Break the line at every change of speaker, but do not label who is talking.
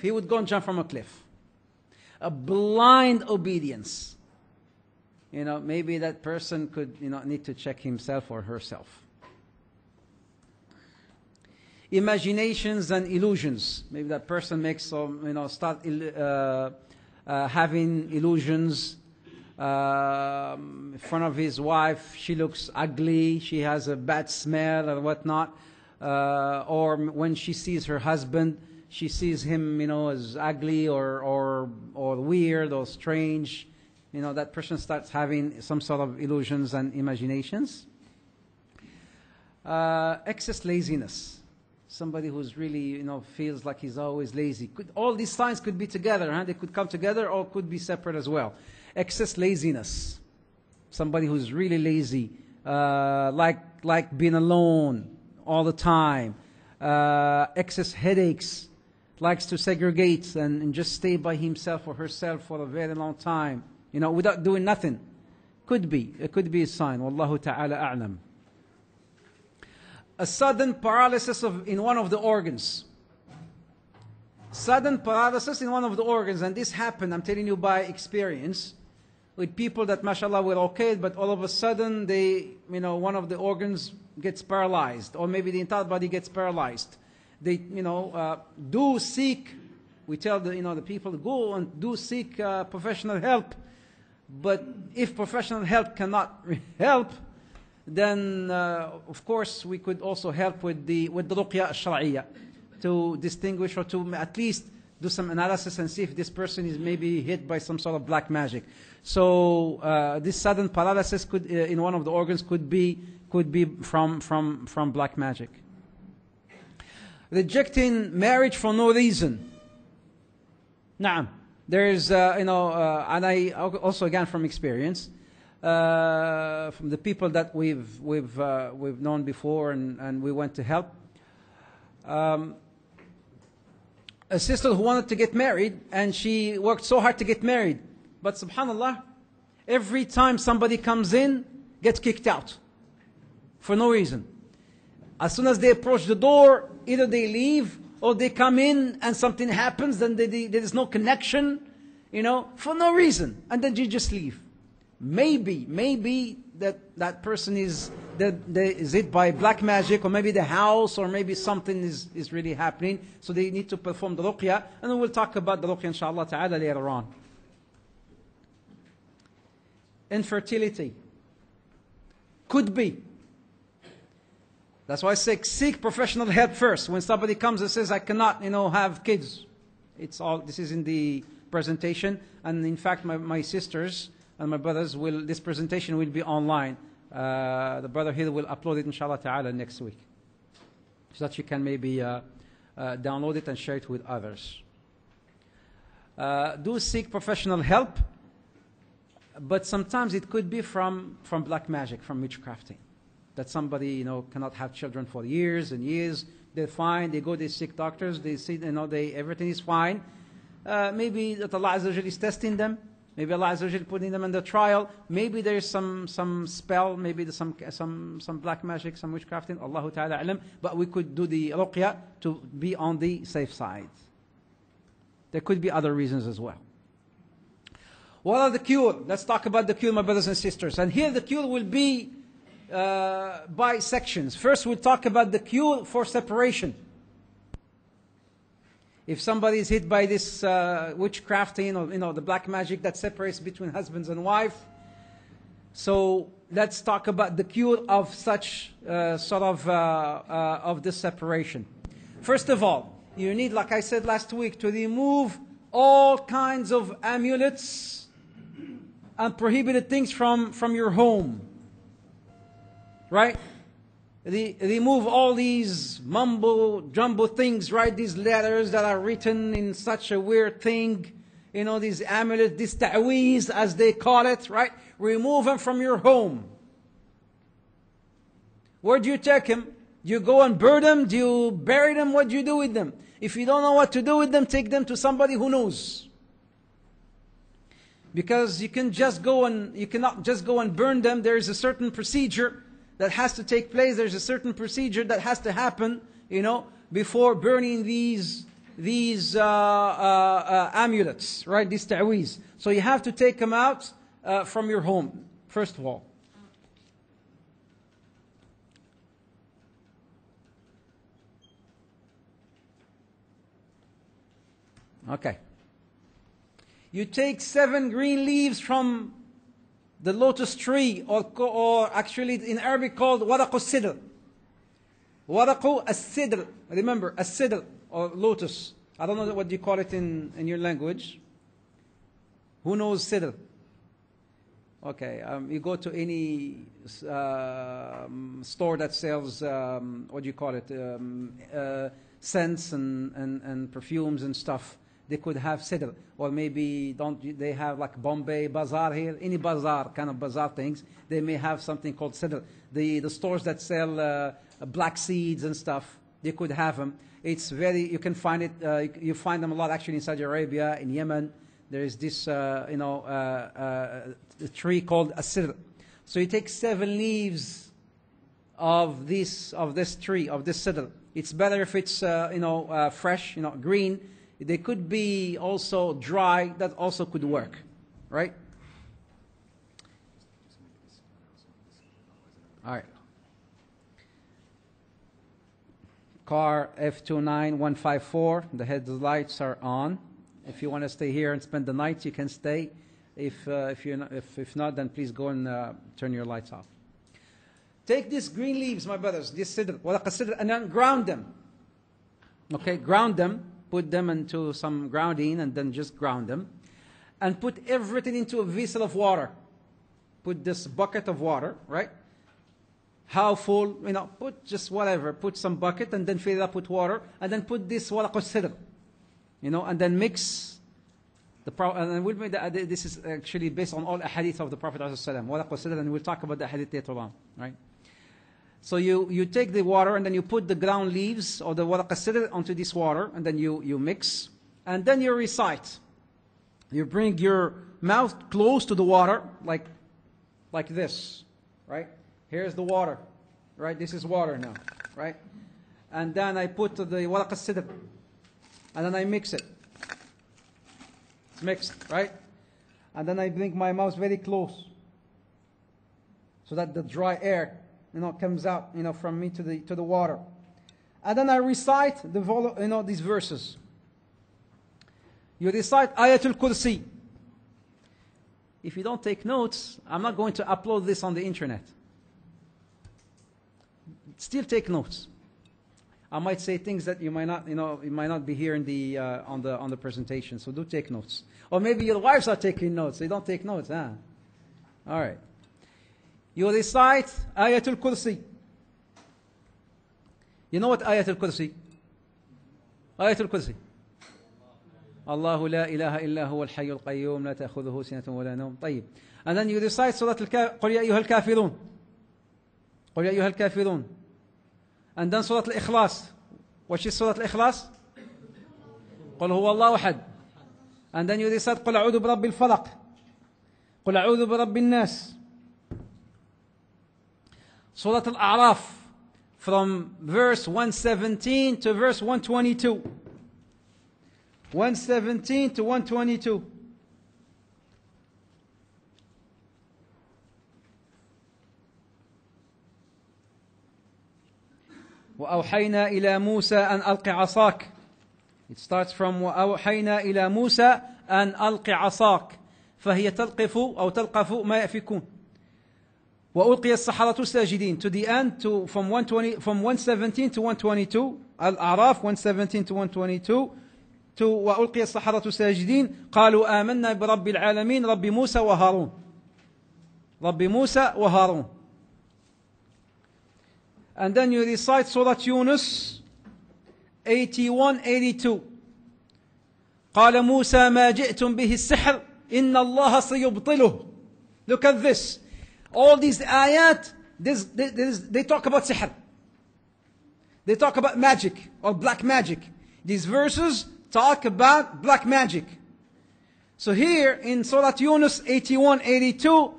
cliff, he would go and jump from a cliff. A blind obedience. Maybe that person could, need to check himself or herself. Imaginations and illusions. Maybe that person makes some, start having illusions in front of his wife. She looks ugly, she has a bad smell or whatnot. Or when she sees her husband, she sees him, as ugly or weird or strange. That person starts having some sort of illusions and imaginations. Excess laziness. Somebody who's really, feels like he's always lazy. All these signs could be together. Huh? They could come together or could be separate as well. Excess laziness. Somebody who's really lazy. Like being alone all the time. Excess headaches. Likes to segregate and just stay by himself or herself for a very long time. Without doing nothing. It could be a sign. Wallahu ta'ala a'lam. A sudden paralysis in one of the organs. Sudden paralysis in one of the organs. And this happened, I'm telling you by experience, with people that mashallah were okay, but all of a sudden one of the organs gets paralyzed, or maybe the entire body gets paralyzed. They, do seek, we tell the people, go and do seek professional help. But if professional help cannot help, then of course we could also help with the ruqya al-shar'iyya to distinguish or to at least do some analysis and see if this person is maybe hit by some sort of black magic. So this sudden paralysis could in one of the organs could be from black magic. Rejecting marriage for no reason. Naam. There is, and I also again from experience, from the people that we've known before and we went to help. A sister who wanted to get married and she worked so hard to get married, but subhanallah, every time somebody comes in, gets kicked out for no reason. As soon as they approach the door, either they leave or they come in and something happens, then there is no connection, for no reason. And then you just leave. Maybe that person is it by black magic, or maybe the house, or maybe something is really happening. So they need to perform the ruqya. And then we'll talk about the ruqya inshallah ta'ala later on. Infertility. Could be. That's why I say seek professional help first. When somebody comes and says, I cannot, have kids. This is in the presentation. And in fact, my sisters and my brothers this presentation will be online. The brother here will upload it inshallah ta'ala next week. So that you can maybe download it and share it with others. Do seek professional help. But sometimes it could be from black magic, from witchcrafting. That somebody, cannot have children for years and years. They're fine. They go, they seek doctors. They see, everything is fine. Maybe that Allah Azza wa Jal is testing them. Maybe Allah Azza wa Jal putting them under trial. Maybe there's some spell. Maybe there's some black magic, some witchcrafting. Allahu Ta'ala alam. But we could do the ruqya to be on the safe side. There could be other reasons as well. What are the cure? Let's talk about the cure, my brothers and sisters. And here the cure will be by sections. First, we'll talk about the cure for separation. If somebody is hit by this witchcrafting or the black magic that separates between husbands and wife, so let's talk about the cure of such of this separation. First of all, you need, like I said last week, to remove all kinds of amulets and prohibited things from your home. Right? Remove all these mumbo-jumbo things, right? These letters that are written in such a weird thing. These amulets, these ta'weez as they call it, right? Remove them from your home. Where do you take them? Do you go and burn them? Do you bury them? What do you do with them? If you don't know what to do with them, take them to somebody who knows. Because you cannot just go and burn them. There is a certain procedure that has to take place. There's a certain procedure that has to happen, before burning these these amulets, right? These ta'weez. So you have to take them out from your home, first of all. Okay. You take 7 green leaves from the lotus tree, or actually in Arabic called waraq al-sidr. Waraq al-sidr. Remember, al-sidr, or lotus. I don't know what you call it in your language. Who knows sidr? Okay, you go to any store that sells, what do you call it, scents and perfumes and stuff. They could have sidr, or maybe they have like Bombay Bazaar here, any bazaar, kind of bazaar things, they may have something called sidr. The stores that sell black seeds and stuff, they could have them. It's you can find it, you find them a lot actually in Saudi Arabia, in Yemen. There is this, a tree called a sidr. So you take 7 leaves of this tree, of this sidr. It's better if it's, fresh, green. They could be also dry. That also could work, right? All right. Car F29154. The headlights are on. If you want to stay here and spend the night, you can stay. If not, then please go and turn your lights off. Take these green leaves, my brothers, this sidr, and then ground them. Okay, ground them. Put them into some grounding and then just ground them. And put everything into a vessel of water. Put this bucket of water, right? How full, put just whatever. Put some bucket and then fill it up with water. And then put this waraq al-sidr. And then mix and this is actually based on all hadith of the Prophet ﷺ. Waraq al-sidr, and we'll talk about the hadith later on, right? So you take the water and then you put the ground leaves or the waraq al-sidr onto this water, and then you mix, and then you recite. You bring your mouth close to the water, like this, right? Here's the water, right? This is water now, right? And then I put the waraq al-sidr, and then I mix it. It's mixed, right? And then I bring my mouth very close, so that the dry air comes out, from me to the water. And then I recite these verses. You recite Ayatul Kursi. If you don't take notes, I'm not going to upload this on the internet. Still take notes. I might say things that you might not be here in the on the presentation. So do take notes. Or maybe your wives are taking notes. They don't take notes, huh? All right. You recite Ayatul Kursi. You know what Ayatul Kursi? Ayatul Kursi. Allahu la ilaha illa huwa al-hayyul qayyum la ta'khudhuhu sinatun wa la nawm. طيب. And then you recite Surah قل يا أيها الكافرون. قل يا أيها الكافرون. And then Surah Al-Ikhlas. What is Surah Al-Ikhlas? قل هو الله أحد. And then you recite قل أعوذ برب الفلق. قل أعوذ برب الناس. Surah Al-A'raf, from verse 117 to verse 122. 117 to 122. وأوحينا إلى موسى أن ألق عصاك. It starts from وأوحينا إلى موسى أن ألق عصاك فهي تلقف أو تلقف ما يأفكون. وألقي السحرة ساجدين, to the end, from 117 to 122. Al-A'raf 117 to 122 to وألقي السحرة ساجدين قالوا آمنا برب العالمين رب موسى وهارون. رب موسى وهارون. And then you recite Surah Yunus 81-82. قال موسى ما جئتم به السحر إن الله سيبطله. Look at this. All these ayat, they talk about sihr. They talk about magic or black magic. These verses talk about black magic. So here in Surah Yunus 81-82,